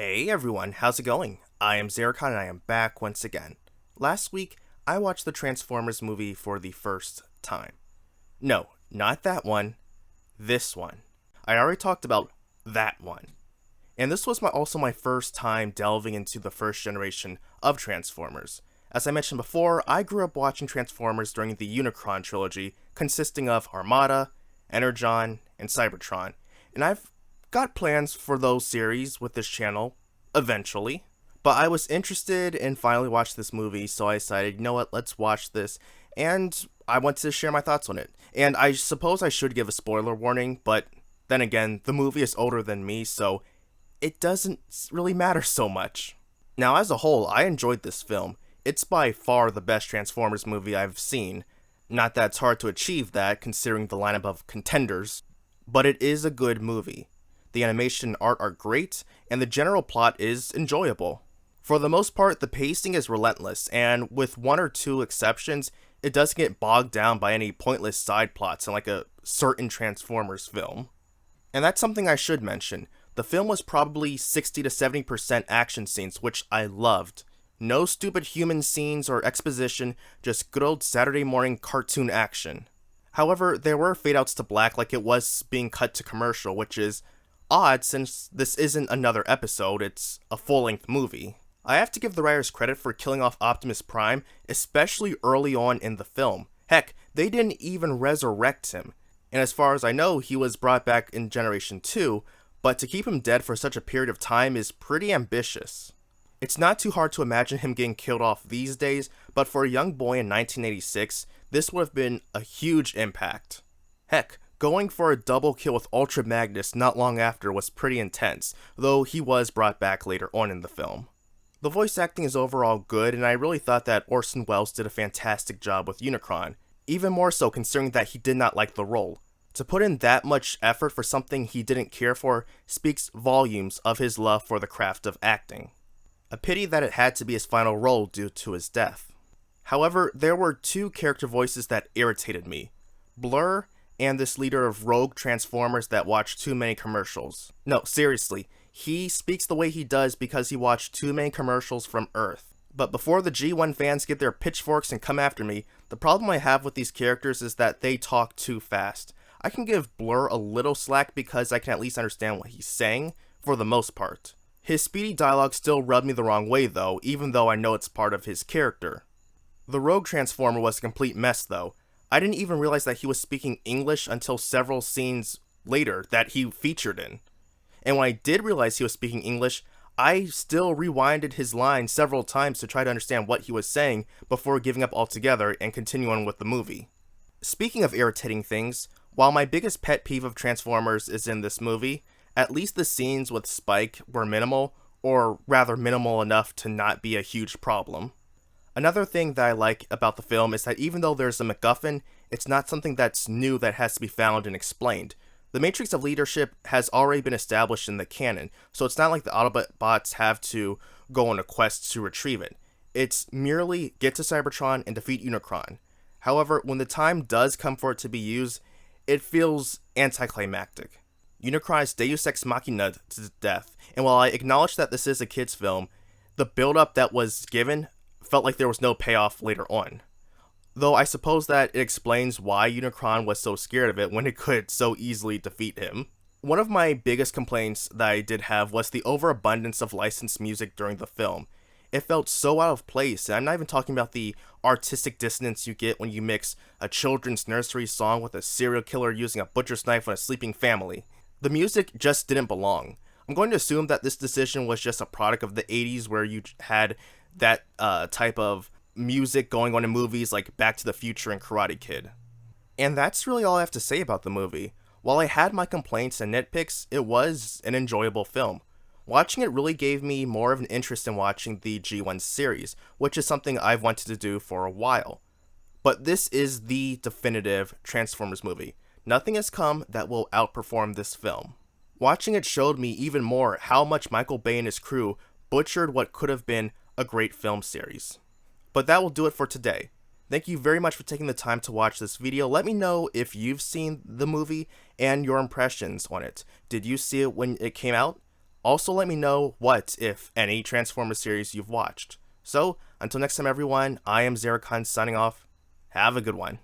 Hey everyone, how's it going? I am Xeracon and I am back once again. Last week, I watched the Transformers movie for the first time. No, not that one, this one. I already talked about that one. And this was also my first time delving into the first generation of Transformers. As I mentioned before, I grew up watching Transformers during the Unicron trilogy, consisting of Armada, Energon, and Cybertron, and I've got plans for those series with this channel, eventually. But I was interested and finally watched this movie, so I decided, you know what, let's watch this, and I wanted to share my thoughts on it. And I suppose I should give a spoiler warning, but then again, the movie is older than me, so it doesn't really matter so much. Now, as a whole, I enjoyed this film. It's by far the best Transformers movie I've seen. Not that it's hard to achieve that, considering the lineup of contenders, but it is a good movie. The animation and art are great, and the general plot is enjoyable. For the most part, the pacing is relentless, and with one or two exceptions, it doesn't get bogged down by any pointless side plots in like a certain Transformers film. And that's something I should mention. The film was probably 60 to 70% action scenes, which I loved. No stupid human scenes or exposition, just good old Saturday morning cartoon action. However, there were fade-outs to black like it was being cut to commercial, which is odd since this isn't another episode, it's a full-length movie. I have to give the writers credit for killing off Optimus Prime, especially early on in the film. Heck, they didn't even resurrect him. And as far as I know, he was brought back in Generation 2, but to keep him dead for such a period of time is pretty ambitious. It's not too hard to imagine him getting killed off these days, but for a young boy in 1986, this would have been a huge impact. Heck, going for a double kill with Ultra Magnus not long after was pretty intense, though he was brought back later on in the film. The voice acting is overall good, and I really thought that Orson Welles did a fantastic job with Unicron, even more so considering that he did not like the role. To put in that much effort for something he didn't care for speaks volumes of his love for the craft of acting. A pity that it had to be his final role due to his death. However, there were two character voices that irritated me. Blur and this leader of rogue Transformers that watched too many commercials. No, seriously, he speaks the way he does because he watched too many commercials from Earth. But before the G1 fans get their pitchforks and come after me, the problem I have with these characters is that they talk too fast. I can give Blur a little slack because I can at least understand what he's saying, for the most part. His speedy dialogue still rubbed me the wrong way though, even though I know it's part of his character. The rogue Transformer was a complete mess though. I didn't even realize that he was speaking English until several scenes later that he featured in. And when I did realize he was speaking English, I still rewinded his lines several times to try to understand what he was saying before giving up altogether and continuing with the movie. Speaking of irritating things, while my biggest pet peeve of Transformers is in this movie, at least the scenes with Spike were minimal, or rather minimal enough to not be a huge problem. Another thing that I like about the film is that even though there's a MacGuffin, it's not something that's new that has to be found and explained. The Matrix of Leadership has already been established in the canon, so it's not like the Autobots have to go on a quest to retrieve it. It's merely get to Cybertron and defeat Unicron. However, when the time does come for it to be used, it feels anticlimactic. Unicron is Deus Ex Machina to death, and while I acknowledge that this is a kid's film, the build-up that was given felt like there was no payoff later on. Though I suppose that it explains why Unicron was so scared of it when it could so easily defeat him. One of my biggest complaints that I did have was the overabundance of licensed music during the film. It felt so out of place, and I'm not even talking about the artistic dissonance you get when you mix a children's nursery song with a serial killer using a butcher's knife on a sleeping family. The music just didn't belong. I'm going to assume that this decision was just a product of the 80s where you had that type of music going on in movies like Back to the Future and Karate Kid. And that's really all I have to say about the movie. While I had my complaints and nitpicks, it was an enjoyable film. Watching it really gave me more of an interest in watching the G1 series, which is something I've wanted to do for a while. But this is the definitive Transformers movie. Nothing has come that will outperform this film. Watching it showed me even more how much Michael Bay and his crew butchered what could have been a great film series. But that will do it for today. Thank you very much for taking the time to watch this video. Let me know if you've seen the movie and your impressions on it. Did you see it when it came out? Also, let me know what, if any, Transformers series you've watched. So, until next time, everyone, I am Xeracon signing off. Have a good one.